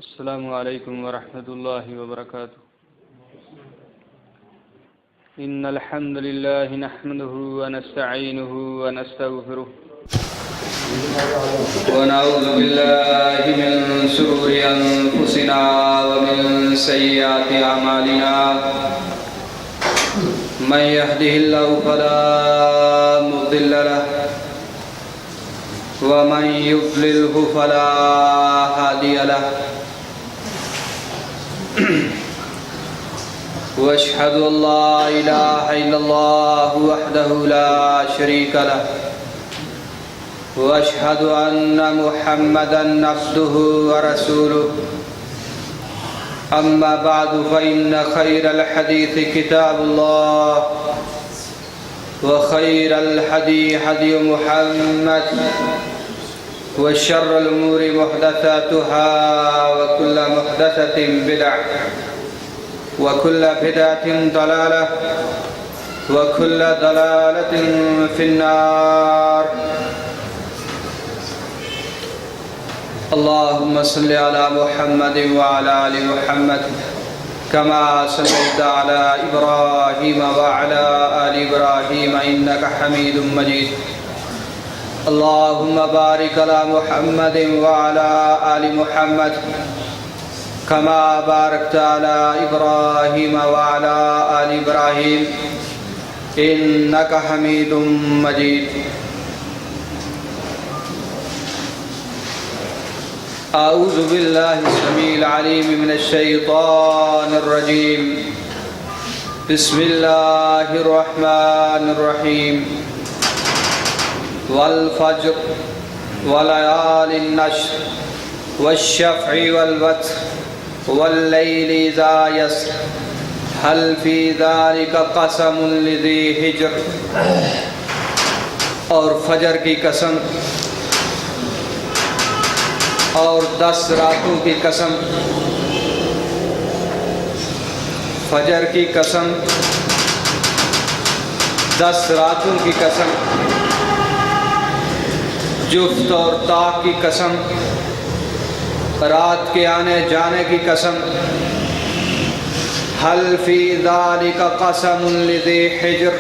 السلام علیکم ورحمۃ اللہ وبرکاتہ. ان الحمد لله نحمده ونستعینه ونستغفره ونعوذ بالله من شرور انفسنا ومن سیئات اعمالنا. من يهده الله فلا مضل له ومن يضلله فلا هادي له. واشهد ان لا اله الا الله وحده لا شريك له واشهد ان محمدا عبده ورسوله. اما بعد فان خير الحديث كتاب الله وخير الهدي هدي محمد وشر الامور محدثاتها وكل محدثة بدعة وكل بدعة ضلالة وكل ضلالة في النار. اللهم صل على محمد وعلى آل محمد كما صليت على إبراهيم وعلى آل إبراهيم إنك حميد مجيد. اللهم بارك على محمد وعلى آل محمد كما باركت على إبراهيم وعلى آل إبراهيم إنك حميد مجيد. أعوذ بالله السميع العليم من الشيطان الرجيم. بسم الله الرحمن الرحيم. والفجر وليال النشر والشفع والوتر والليل إذا يسر هل في ذلك قسم لذي حجر. اور فجر کی قسم اور 10 راتوں کی قسم. فجر کی قسم 10 راتوں کی قسم. جفت اور طاق کی قسم. رات کے آنے جانے کی قسم. هل فی ذالک قسم لذی حجر.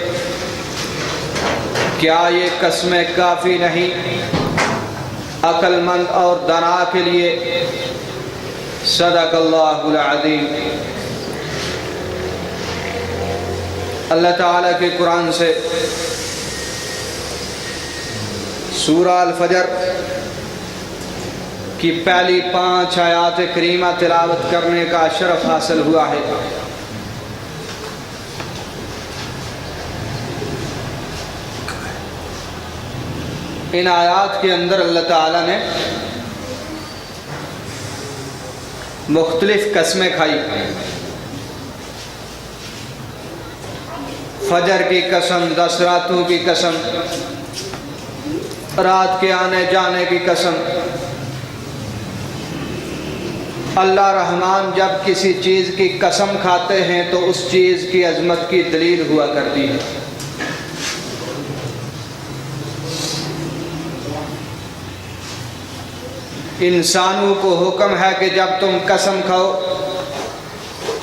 کیا یہ قسمیں کافی نہیں عقل مند اور دانا کے لیے. صدق اللہ العظیم. اللہ تعالیٰ کے قرآن سے سورہ الفجر کی پہلی 5 آیات کریمہ تلاوت کرنے کا شرف حاصل ہوا ہے. ان آیات کے اندر اللہ تعالیٰ نے مختلف قسمیں کھائی. فجر کی قسم، 10 راتوں کی قسم، رات کے آنے جانے کی قسم. اللہ رحمان جب کسی چیز کی قسم کھاتے ہیں تو اس چیز کی عظمت کی دلیل ہوا کرتی ہے. انسانوں کو حکم ہے کہ جب تم قسم کھاؤ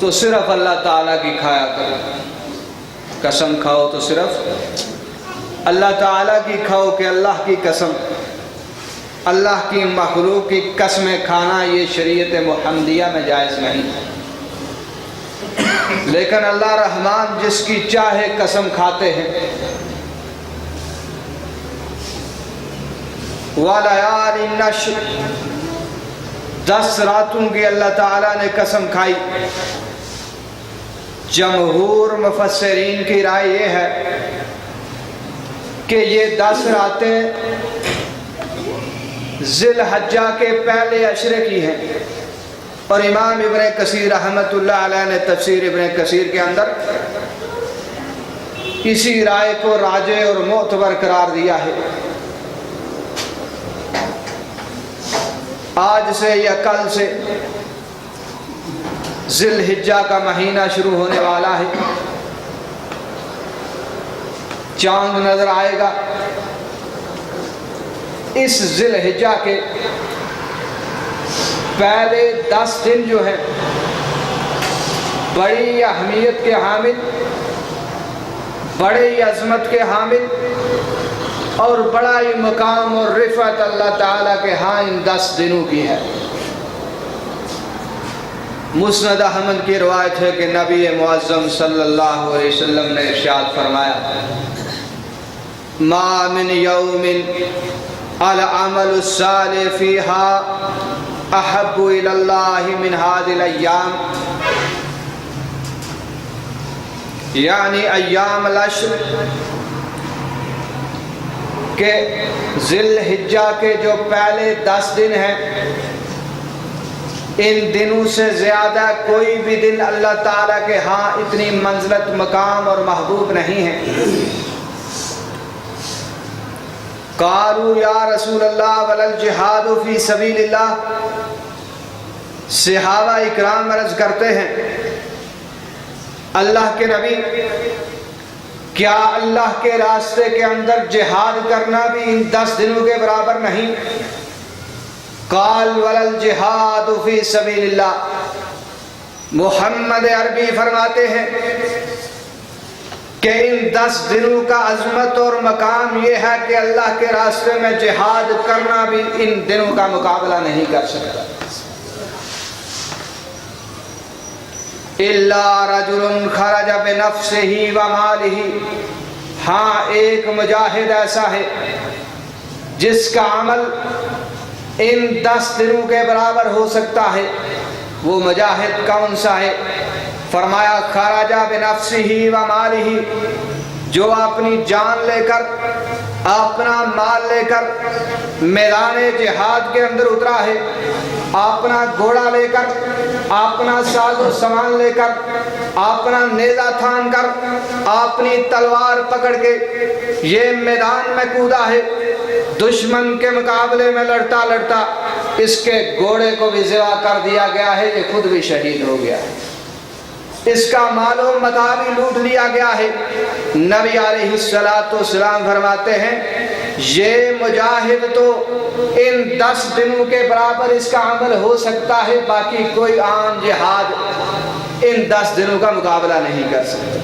تو صرف اللہ تعالیٰ کی کھایا کرو. قسم کھاؤ تو صرف اللہ تعالیٰ کی کھاؤ کہ اللہ کی قسم. اللہ کی مخلوق کی قسمیں کھانا یہ شریعت محمدیہ میں جائز نہیں. لیکن اللہ رحمان جس کی چاہے قسم کھاتے ہیں. وَلَيَالِ النَّشْرِ 10 راتوں کی اللہ تعالیٰ نے قسم کھائی. جمہور مفسرین کی رائے یہ ہے کہ یہ 10 راتیں ذی الحجہ کے پہلے عشرے کی ہیں. اور امام ابن کثیر رحمۃ اللہ علیہ نے تفسیر ابن کثیر کے اندر اسی رائے کو راجح اور معتبر قرار دیا ہے. آج سے یا کل سے ذی الحجہ کا مہینہ شروع ہونے والا ہے. چاند نظر آئے گا. اس ذی الحجہ کے پہلے 10 دن جو ہیں بڑی اہمیت کے حامل، بڑی عظمت کے حامل اور بڑا ہی مقام اور رفعت اللہ تعالیٰ کے ہاں ان 10 دنوں کی ہے۔ مسند احمد کی روایت ہے کہ نبی معظم صلی اللہ علیہ وسلم نے ارشاد فرمایا، ما من یوم العمل الصالح فیہا احب الی اللہ من هذه الایام، یعنی ایام العشر، کہ ذی الحجہ کے جو پہلے 10 دن ہیں ان دنوں سے زیادہ کوئی بھی دن اللہ تعالیٰ کے ہاں اتنی منزلت، مقام اور محبوب نہیں ہے۔ قالوا یا رسول اللہ ولا الجہاد فی سبیل اللہ، صحابہ اکرام عرض کرتے ہیں اللہ کے نبی، کیا اللہ کے راستے کے اندر جہاد کرنا بھی ان 10 دنوں کے برابر نہیں؟ قال ولا الجہاد فی سبیل اللہ، محمد عربی فرماتے ہیں کہ ان 10 دنوں کا عظمت اور مقام یہ ہے کہ اللہ کے راستے میں جہاد کرنا بھی ان دنوں کا مقابلہ نہیں کر سکتا۔ الا رجل خرج بنفسہ ومالہ، ہاں ایک مجاہد ایسا ہے جس کا عمل ان 10 دنوں کے برابر ہو سکتا ہے۔ وہ مجاہد کون سا ہے؟ فرمایا خرج بنفسہ ومالہ، جو اپنی جان لے کر، اپنا مال لے کر میدان جہاد کے اندر اترا ہے، اپنا گھوڑا لے کر، اپنا ساز و سامان لے کر، اپنا نیزہ تھام کر، اپنی تلوار پکڑ کے یہ میدان میں کودا ہے، دشمن کے مقابلے میں لڑتا لڑتا اس کے گھوڑے کو بھی ذبح کر دیا گیا ہے، یہ خود بھی شہید ہو گیا ہے، اس کا مال و متاع بھی لوٹ لیا گیا ہے۔ نبی علیہ السلام فرماتے ہیں یہ مجاہد تو ان 10 دنوں کے برابر اس کا عمل ہو سکتا ہے، باقی کوئی عام جہاد ان 10 دنوں کا مقابلہ نہیں کر سکتا۔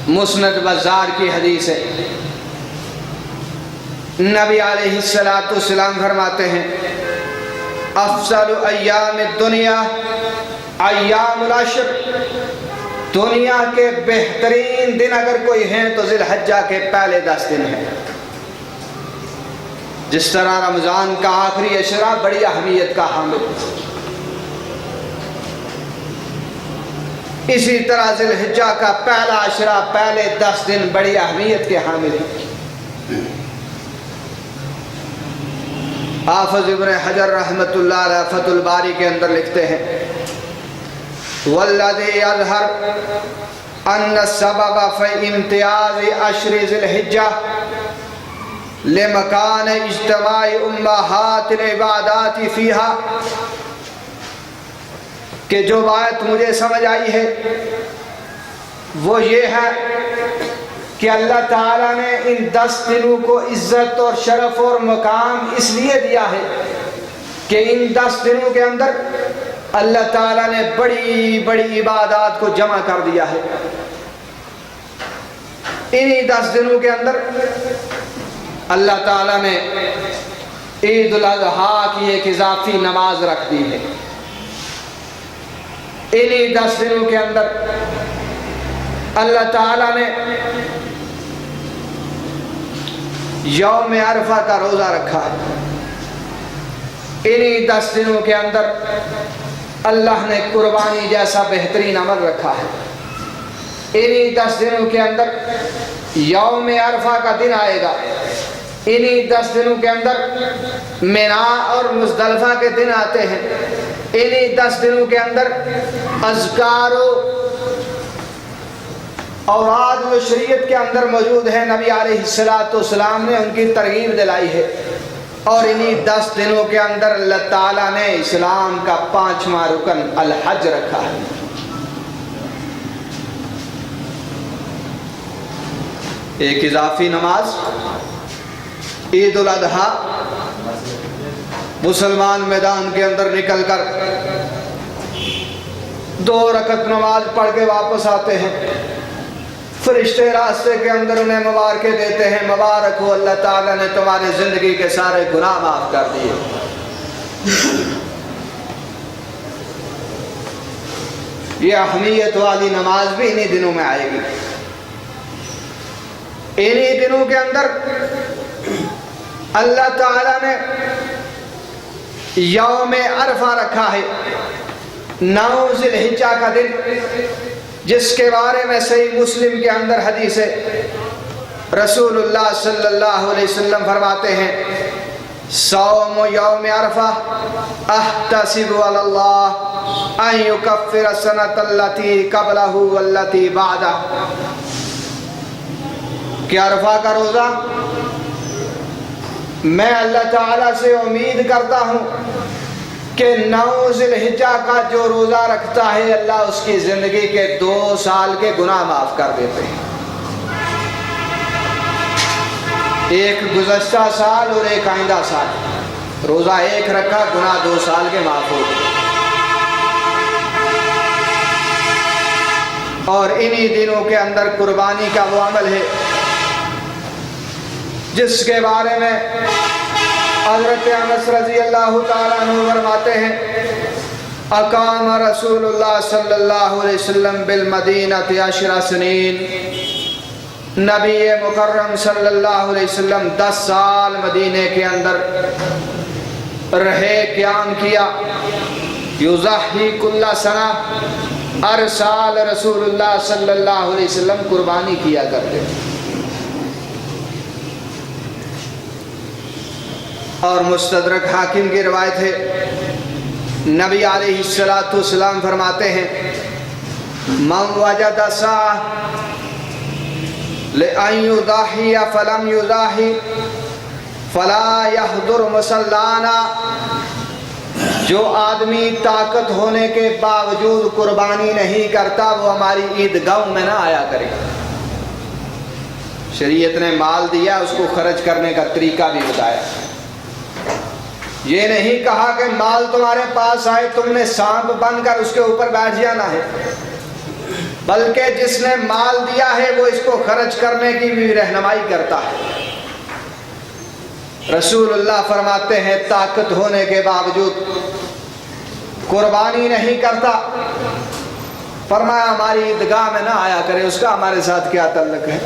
مسند بزار کی حدیث ہے، نبی علیہ السلام فرماتے ہیں افضل ایام الدنیا ایام العشر، دنیا کے بہترین دن اگر کوئی ہیں تو ذی الحجہ کے پہلے 10 دن ہیں۔ جس طرح رمضان کا آخری عشرہ بڑی اہمیت کا حامل، اسی طرح ذی الحجہ کا پہلا عشرہ، پہلے 10 دن بڑی اہمیت کے حامل ہیں۔ حافظ ابن حجر رحمۃ اللہ علیہ فتح الباری کے اندر لکھتے ہیں والذی یظہر ان السبب فی امتیاز عشر ذی الحجہ لمکان اجتماع امہات العبادات فیہا، کہ جو بات مجھے سمجھ آئی ہے وہ یہ ہے کہ اللہ تعالیٰ نے ان 10 دنوں کو عزت اور شرف اور مقام اس لیے دیا ہے کہ ان 10 دنوں کے اندر اللہ تعالیٰ نے بڑی بڑی عبادات کو جمع کر دیا ہے۔ انہی 10 دنوں کے اندر اللہ تعالیٰ نے عید الاضحیٰ کی ایک اضافی نماز رکھ دی ہے۔ انہی 10 دنوں کے اندر اللہ تعالیٰ نے یوم عرفہ کا روزہ رکھا ہے۔ انہی 10 دنوں کے اندر اللہ نے قربانی جیسا بہترین عمل رکھا ہے۔ انہی 10 دنوں کے اندر یوم عرفہ کا دن آئے گا۔ انہی 10 دنوں کے اندر مینا اور مزدلفہ کے دن آتے ہیں۔ انہی 10 دنوں کے اندر اذکار و اوراد و شریعت کے اندر موجود ہے، نبی علیہ السلام نے ان کی ترغیب دلائی ہے۔ اور انہی 10 دنوں کے اندر اللہ تعالیٰ نے اسلام کا 5واں رکن الحج رکھا ہے۔ ایک اضافی نماز عید الاضحیٰ مسلمان میدان کے اندر نکل کر 2 رکعت نماز پڑھ کے واپس آتے ہیں، فرشتے راستے کے اندر انہیں مبارکیں دیتے ہیں، مبارک ہو اللہ تعالیٰ نے تمہاری زندگی کے سارے گناہ معاف کر دیے۔ یہ اہمیت والی نماز بھی انہی دنوں میں آئے گی۔ انہی دنوں کے اندر اللہ تعالیٰ نے یوم عرفہ رکھا ہے، 9 ذی الحجہ کا دن، جس کے بارے میں صحیح مسلم کے اندر حدیث ہے، رسول اللہ صلی اللہ علیہ وسلم فرماتے ہیں صوم یوم عرفہ احتسب علی اللہ ان یکفر السنۃ التی قبلہ والتی بعدہ، کہ عرفہ کا روزہ میں اللہ تعالیٰ سے امید کرتا ہوں کہ 9 ذی الحجہ کا جو روزہ رکھتا ہے اللہ اس کی زندگی کے 2 سال کے گناہ معاف کر دیتے ہیں، ایک گزشتہ سال اور ایک آئندہ سال۔ روزہ ایک رکھا، گناہ 2 سال کے معاف ہو گئے۔ اور انہی دنوں کے اندر قربانی کا وہ عمل ہے جس کے بارے میں حضرت انس رضی اللہ تعالیٰ عنہ فرماتے ہیں اقام رسول اللہ صلی اللہ علیہ وسلم بالمدینہ 10 سنین، نبی مکرم صلی اللہ علیہ وسلم 10 سال مدینے کے اندر رہے، قیام کیا، یضحی کل سنہ، ہر سال رسول اللہ صلی اللہ علیہ وسلم قربانی کیا کرتے تھے۔ اور مستدرک حاکم کی روایت ہے، نبی علیہ السلام فرماتے ہیں من وجد ساعة لأن يضحي فلم يضحي فلا يحضر مصلانا، جو آدمی طاقت ہونے کے باوجود قربانی نہیں کرتا وہ ہماری عیدگاہوں میں نہ آیا کرے۔ شریعت نے مال دیا، اس کو خرچ کرنے کا طریقہ بھی بتایا۔ یہ نہیں کہا کہ مال تمہارے پاس آئے تم نے سانپ بن کر اس کے اوپر بیٹھ جانا ہے، بلکہ جس نے مال دیا ہے وہ اس کو خرچ کرنے کی بھی رہنمائی کرتا ہے۔ رسول اللہ فرماتے ہیں طاقت ہونے کے باوجود قربانی نہیں کرتا، فرمایا ہماری عیدگاہ میں نہ آیا کرے، اس کا ہمارے ساتھ کیا تعلق ہے؟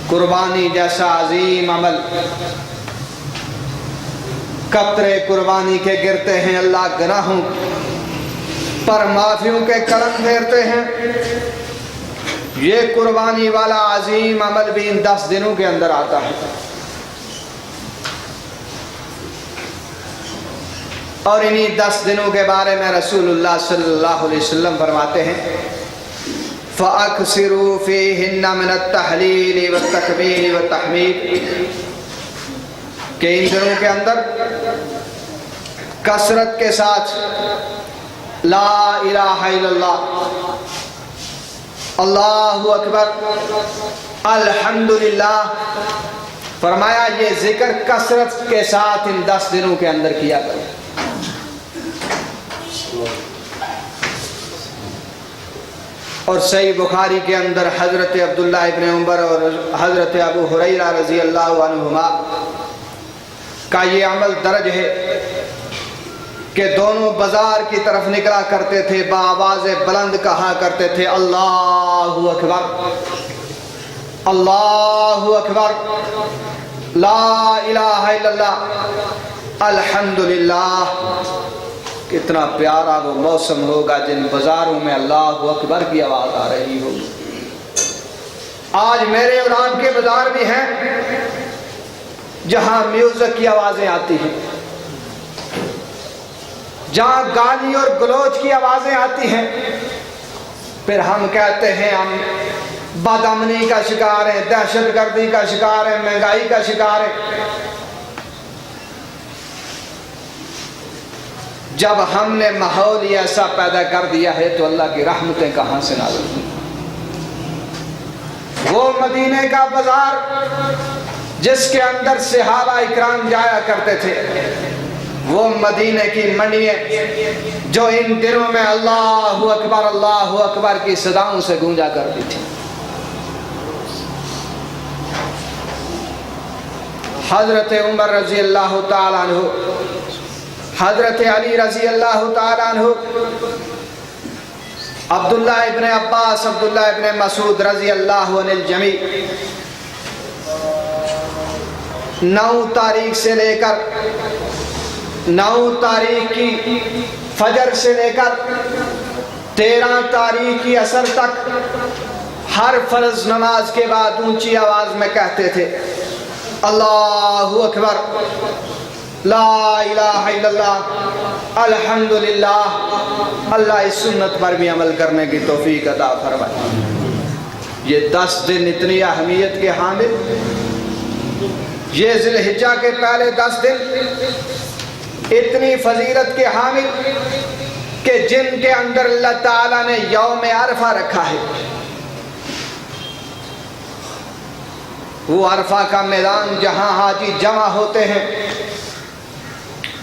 قربانی جیسا عظیم عمل، قطرے قربانی کے گرتے ہیں، اللہ گناہوں پر معافیوں کے کرم پھیرتے ہیں۔ یہ قربانی والا عظیم عمل بھی ان 10 دنوں کے اندر آتا ہے۔ اور انہی 10 دنوں کے بارے میں رسول اللہ صلی اللہ علیہ وسلم فرماتے ہیں فَأَكْثِرُوا فِيهِنَّ مِنَ التَّحْلِيلِ وَالتَّكْبِيرِ وَالتَّحْمِيدِ، کہ ان دنوں کے اندر کثرت کے ساتھ لا الہ الا اللہ، اللہ اکبر، الحمدللہ، فرمایا یہ ذکر کثرت کے ساتھ ان 10 دنوں کے اندر کیا کرو۔ اور صحیح بخاری کے اندر حضرت عبداللہ ابن عمر اور حضرت ابو ہریرہ رضی اللہ عنہما کا یہ عمل درج ہے کہ دونوں بازار کی طرف نکلا کرتے تھے، بآواز بلند کہا کرتے تھے اللہ اکبر، اللہ اکبر، لا الہ الا اللہ، الحمدللہ۔ کتنا پیارا وہ موسم ہوگا جن بازاروں میں اللہ اکبر کی آواز آ رہی ہوگی۔ آج میرے اور آپ کے بازار بھی ہیں جہاں میوزک کی آوازیں آتی ہیں، جہاں گالی اور گلوچ کی آوازیں آتی ہیں، پھر ہم کہتے ہیں ہم بد امنی کا شکار ہیں، دہشت گردی کا شکار ہیں، مہنگائی کا شکار ہیں۔ جب ہم نے ماحول ایسا پیدا کر دیا ہے تو اللہ کی رحمتیں کہاں سے نازل ہوں؟ وہ مدینے کا بازار جس کے اندر صحابہ اکرام جایا کرتے تھے، وہ مدینے کی منڈیاں جو ان دنوں میں اللہ اکبر کی صداؤں سے گونجا کرتی تھی۔ حضرت عمر رضی اللہ تعالیٰ عنہ، حضرت علی رضی اللہ تعالیٰ عنہ، عبداللہ ابن عباس، عبداللہ ابن مسعود رضی اللہ عنہ الجمیع 9 تاریخ سے لے کر 9 تاریخ کی فجر سے لے کر 13 تاریخ کی عصر تک ہر فرض نماز کے بعد اونچی آواز میں کہتے تھے اللہ اکبر، لا الہ الا اللہ، الحمدللہ۔ اللہ اس سنت پر بھی عمل کرنے کی توفیق عطا فرمائے۔ یہ 10 دن اتنی اہمیت کے حامل، یہ ذی الحجہ کے پہلے 10 دن اتنی فضیلت کے حامل کہ جن کے اندر اللہ تعالیٰ نے یوم عرفہ رکھا ہے۔ وہ عرفہ کا میدان جہاں حاجی جمع ہوتے ہیں،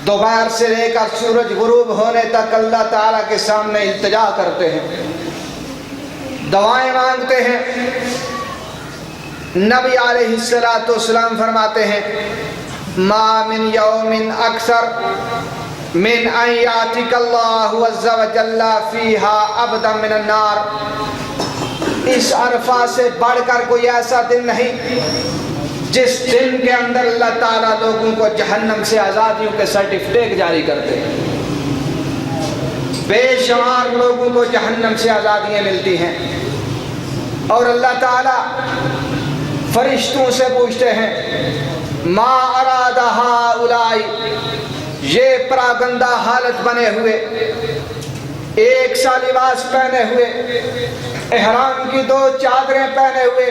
دوپہر سے لے کر سورج غروب ہونے تک اللہ تعالیٰ کے سامنے التجا کرتے ہیں، دعائیں مانگتے ہیں۔ نبی علیہ السلام فرماتے ہیں ما من یوم اکثر من ان یاتک اللہ عز وجل فیہا ابدا من النار۔ اس عرفہ سے بڑھ کر کوئی ایسا دن نہیں جس دن کے اندر اللہ تعالیٰ لوگوں کو جہنم سے آزادیوں کے سرٹیفکیٹ جاری کرتے ہیں۔ بے شمار لوگوں کو جہنم سے آزادیاں ملتی ہیں، اور اللہ تعالیٰ فرشتوں سے پوچھتے ہیں ما اراد ہؤلاء، یہ پراگندہ حالت بنے ہوئے، ایک سا لباس پہنے ہوئے، احرام کی 2 چادریں پہنے ہوئے،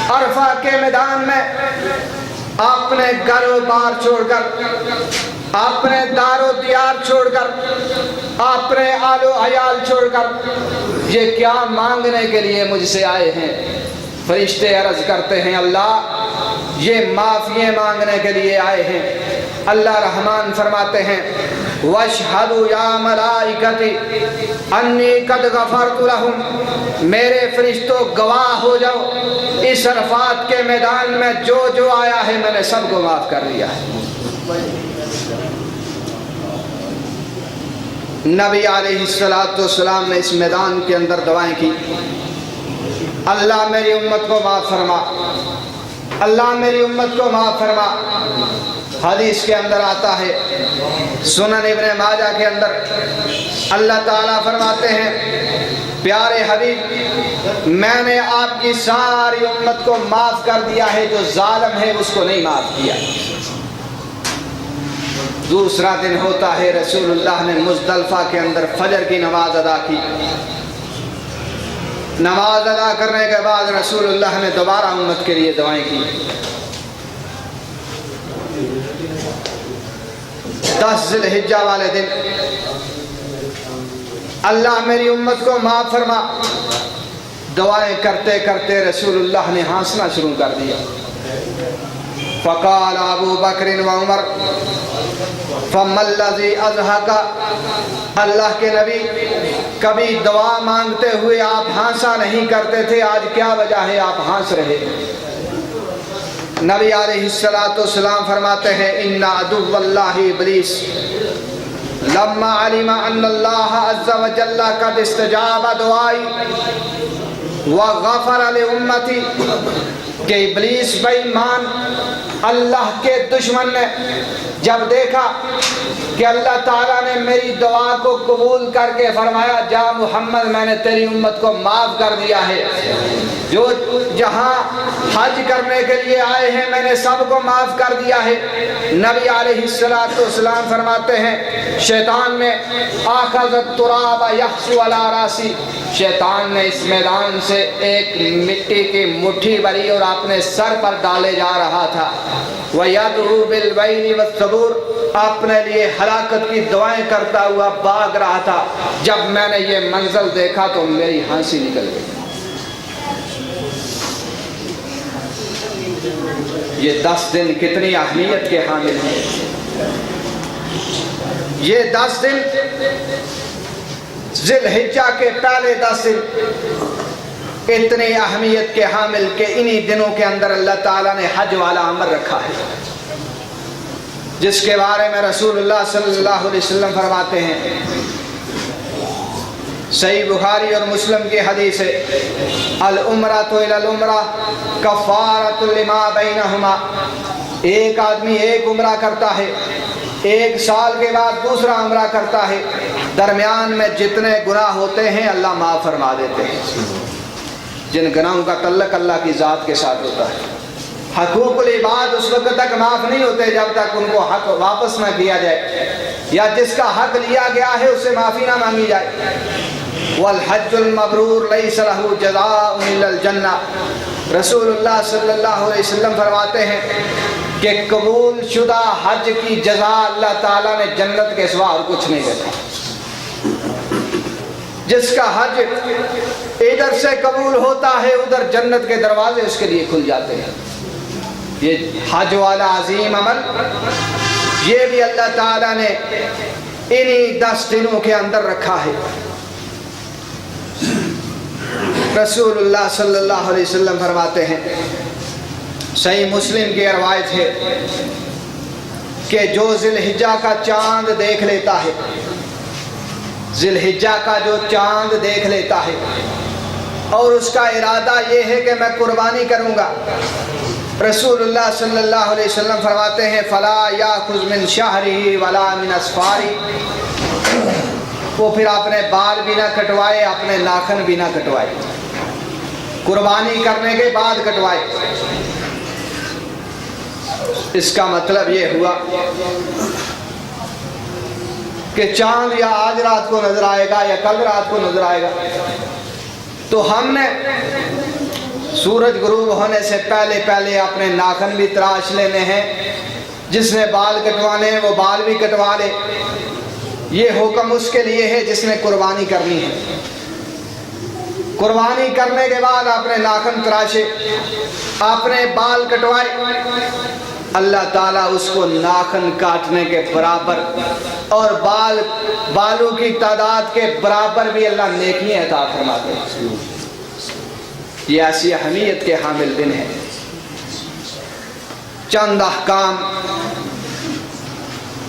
عرفہ کے میدان میں اپنے گھر و بار چھوڑ کر، اپنے دار و دیار چھوڑ کر، اپنے آل و عیال چھوڑ کر یہ کیا مانگنے کے لیے مجھ سے آئے ہیں؟ فرشتے عرض کرتے ہیں اللہ یہ معافیاں مانگنے کے لیے آئے ہیں۔ اللہ رحمان فرماتے ہیں وَاشْهَدُوا يَا مَلَائِكَتِي أَنِّي قَدْ غَفَرْتُ لَهُمْ، میرے فرشتوں گواہ ہو جاؤ اس عرفات کے میدان میں جو جو آیا ہے میں نے سب کو معاف کر دیا ہے۔ نبی علیہ السلام نے اس میدان کے اندر دعائیں کی اللہ میری امت کو معاف فرما، اللہ میری امت کو معاف فرما۔ حدیث کے اندر آتا ہے سنن ابن ماجہ کے اندر اللہ تعالیٰ فرماتے ہیں پیارے حبیب میں نے آپ کی ساری امت کو معاف کر دیا ہے، جو ظالم ہے اس کو نہیں معاف کیا۔ دوسرا دن ہوتا ہے رسول اللہ نے مزدلفہ کے اندر فجر کی نماز ادا کی۔ نماز ادا کرنے کے بعد رسول اللہ نے دوبارہ امت کے لیے دعائیں کی۔ 10 ذی الحجہ والے دن اللہ میری امت کو معاف فرما، دعائیں کرتے کرتے رسول اللہ نے ہنسنا شروع کر دیا۔ فقال ابو بکر و عمر فما الذی اضحک، اللہ کے نبی کبھی دعا مانگتے ہوئے آپ ہنسا نہیں کرتے تھے، آج کیا وجہ ہے آپ ہنس رہے؟ نبی علیہ السلام فرماتے ہیں ان عدو اللہ ابلیس لما علم ان اللہ عز وجل قد استجاب دعائی وغفر لامتی، کہ ابلیس بے ایمان اللہ کے دشمن نے جب دیکھا کہ اللہ تعالیٰ نے میری دعا کو قبول کر کے فرمایا جا محمد میں نے تیری امت کو معاف کر دیا ہے، جو جہاں حج کرنے کے لیے آئے ہیں میں نے سب کو معاف کر دیا ہے۔ نبی علیہ السلام فرماتے ہیں شیطان نے آخذ التراب یحثو علی راسی، شیطان نے اس میدان سے ایک مٹی کی مٹھی بھری اور اپنے سر پر ڈالے جا رہا تھا، وَيَدْعُو بِالْوَيْلِ وَالثُّبُورِ، اپنے لیے ہلاکت کی دعائیں کرتا ہوا بھاگ رہا تھا۔ جب میں نے یہ منظر دیکھا تو میری ہنسی نکل گئی۔ یہ 10 دن کتنی اہمیت کے حامل ہیں. یہ 10 دن ذی الحجہ کے پہلے 10 دن اتنی اہمیت کے حامل کہ انہی دنوں کے اندر اللہ تعالیٰ نے حج والا امر رکھا ہے، جس کے بارے میں رسول اللہ صلی اللہ علیہ وسلم فرماتے ہیں، صحیح بخاری اور مسلم کی حدیث ہے، العمرۃ الی العمرہ کفارۃ لما بینہما. ایک آدمی ایک عمرہ کرتا ہے، 1 سال کے بعد دوسرا عمرہ کرتا ہے، درمیان میں جتنے گناہ ہوتے ہیں اللہ معاف فرما دیتے ہیں. جن گناہوں کا تعلق اللہ کی ذات کے ساتھ ہوتا ہے. حقوق العباد اس وقت تک معاف نہیں ہوتے جب تک ان کو حق واپس نہ کیا جائے، یا جس کا حق لیا گیا ہے اس سے معافی نہ مانگی جائے. والحج المبرور لیس لہ جزاء الا الجنہ. رسول اللہ صلی اللہ علیہ وسلم فرماتے ہیں کہ قبول شدہ حج کی جزا اللہ تعالیٰ نے جنت کے سوا اور کچھ نہیں دیتا. جس کا حج ادھر سے قبول ہوتا ہے ادھر جنت کے دروازے اس کے لیے کھل جاتے ہیں. یہ حج والا عظیم عمل یہ بھی اللہ تعالیٰ نے انہی 10 دنوں کے اندر رکھا ہے. رسول اللہ صلی اللہ علیہ وسلم فرماتے ہیں، صحیح مسلم کی روایت ہے کہ جو ذی الحجہ کا چاند دیکھ لیتا ہے، ذی الحجہ کا جو چاند دیکھ لیتا ہے اور اس کا ارادہ یہ ہے کہ میں قربانی کروں گا، رسول اللہ صلی اللہ علیہ وسلم فرماتے ہیں فلا یاخذ من شہرہ ولا من اظفارہ. وہ پھر اپنے بال بھی نہ کٹوائے، اپنے ناخن بھی نہ کٹوائے، قربانی کرنے کے بعد کٹوائے. اس کا مطلب یہ ہوا کہ چاند یا آج رات کو نظر آئے گا یا کل رات کو نظر آئے گا، تو ہم نے سورج غروب ہونے سے پہلے پہلے اپنے ناخن بھی تراش لینے ہیں. جس نے بال کٹوانے ہیں وہ بال بھی کٹوا لے. یہ حکم اس کے لیے ہے جس نے قربانی کرنی ہے. قربانی کرنے کے بعد اپنے ناخن تراشے، اپنے بال کٹوائے، اللہ تعالیٰ اس کو ناخن کاٹنے کے برابر اور بالوں کی تعداد کے برابر بھی اللہ نیکیاں عطا فرماتے ہیں. یہ ایسی اہمیت کے حامل دن ہے. چند احکام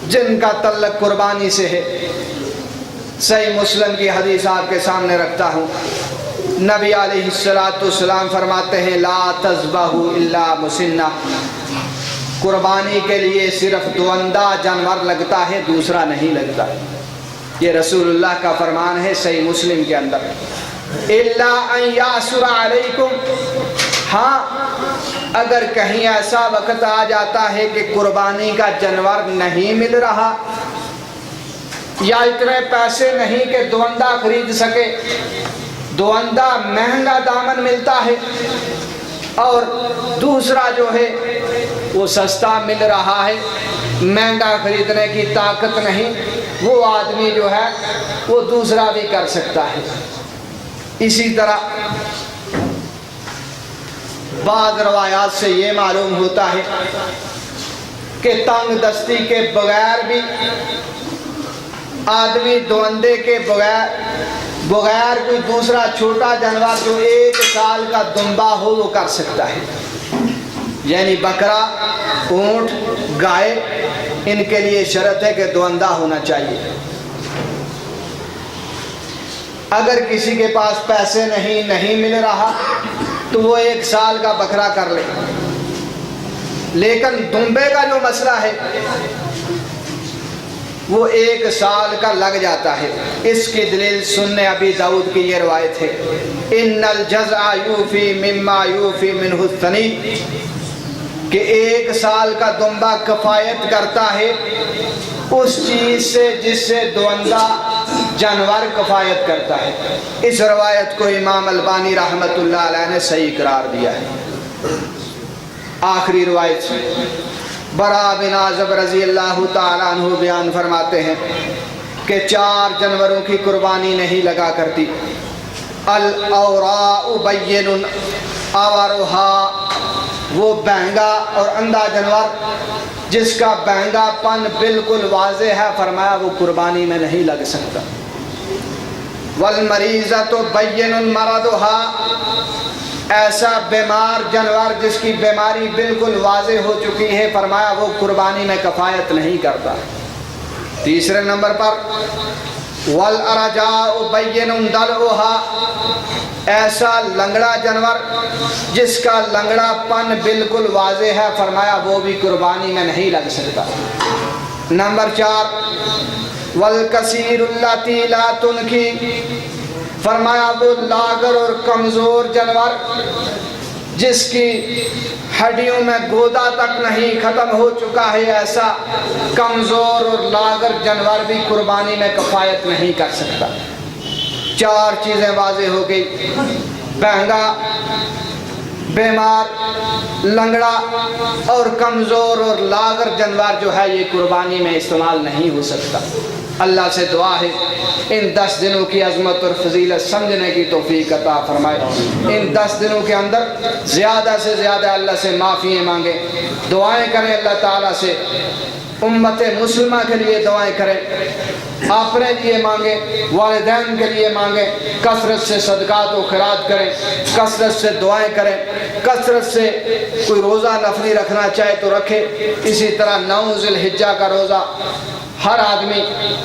جن کا تعلق قربانی سے ہے، صحیح مسلم کی حدیث آپ کے سامنے رکھتا ہوں. نبی علیہ السلام فرماتے ہیں لا تذبحوا الا مسنہ. قربانی کے لیے صرف دوندہ جانور لگتا ہے، دوسرا نہیں لگتا. یہ رسول اللہ کا فرمان ہے صحیح مسلم کے اندر. الا ان یعثر علیکم، ہاں اگر کہیں ایسا وقت آ جاتا ہے کہ قربانی کا جانور نہیں مل رہا یا اتنے پیسے نہیں کہ دوندہ خرید سکے، دوندہ مہنگا دامن ملتا ہے اور دوسرا جو ہے وہ سستا مل رہا ہے، مہنگا خریدنے کی طاقت نہیں، وہ آدمی جو ہے وہ دوسرا بھی کر سکتا ہے. اسی طرح بعض روایات سے یہ معلوم ہوتا ہے کہ تنگ دستی کے بغیر بھی آدمی دوندے کے بغیر کوئی دوسرا چھوٹا جانور جو 1 سال کا دمبا ہو وہ کر سکتا ہے. یعنی بکرا، اونٹ، گائے، ان کے لیے شرط ہے کہ دوندہ ہونا چاہیے. اگر کسی کے پاس پیسے نہیں مل رہا تو وہ 1 سال کا بکرا کر لے. لیکن دمبے کا جو مسئلہ ہے وہ 1 سال کا لگ جاتا ہے. اس کی دلیل سنن ابی داؤد کی یہ روایت ہے ان الجزع یوفی مما یوفی منہ الثنی، کہ 1 سال کا دمبا کفایت کرتا ہے اس چیز سے جس سے دوندہ جانور کفایت کرتا ہے. اس روایت کو امام البانی رحمت اللہ علیہ نے صحیح قرار دیا ہے. آخری روایت برا بن عازب رضی اللہ تعالیٰ عنہ بیان فرماتے ہیں کہ 4 جانوروں کی قربانی نہیں لگا کرتی. الاوراء بین اورها وہ بہنگا اور اندھا جانور جس کا بہنگا پن بالکل واضح ہے، فرمایا وہ قربانی میں نہیں لگ سکتا۔ والمریضۃ بین مرضها، ایسا بیمار جانور جس کی بیماری بالکل واضح ہو چکی ہے، فرمایا وہ قربانی میں کفایت نہیں کرتا۔ تیسرے نمبر پر والارجاء بین دلعها، ایسا لنگڑا جانور جس کا لنگڑا پن بالکل واضح ہے، فرمایا وہ بھی قربانی میں نہیں لگ سکتا۔ نمبر 4 والکثیر اللاتی لا تنکی، فرمایا وہ لاغر اور کمزور جانور جس کی ہڈیوں میں گودا تک نہیں ختم ہو چکا ہے، ایسا کمزور اور لاغر جانور بھی قربانی میں کفایت نہیں کر سکتا۔ 4 چیزیں واضح ہو گئی، بہنگا، بیمار، لنگڑا اور کمزور اور لاغر جانور جو ہے یہ قربانی میں استعمال نہیں ہو سکتا۔ اللہ سے دعا ہے ان 10 دنوں کی عظمت اور فضیلت سمجھنے کی توفیق عطا فرمائے۔ ان 10 دنوں کے اندر زیادہ سے زیادہ اللہ سے معافیاں مانگیں، دعائیں کریں اللہ تعالیٰ سے، امت مسلمہ کے لیے دعائیں کریں، اپنے لیے مانگیں، والدین کے لیے مانگیں، کثرت سے صدقات و خیرات کریں، کثرت سے دعائیں کریں، کثرت سے کوئی روزہ نفلی رکھنا چاہے تو رکھے۔ اسی طرح 9 ذی الحجہ کا روزہ ہر آدمی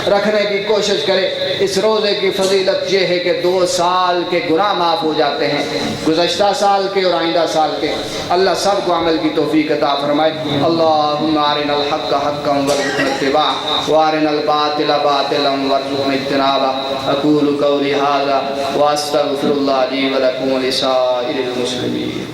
رکھنے کی کوشش کرے۔ اس روزے کی فضیلت یہ ہے کہ 2 سال کے گناہ معاف ہو جاتے ہیں، گزشتہ سال کے اور آئندہ سال کے۔ اللہ سب کو عمل کی توفیق عطا فرمائے۔ اللہم ارنا الحق حقا وارزقنا اتباعہ وارنا الباطل باطلا وارزقنا اجتنابہ۔ اقول قولی ھذا واستغفر اللہ لی ولکم ولسائر المسلمین۔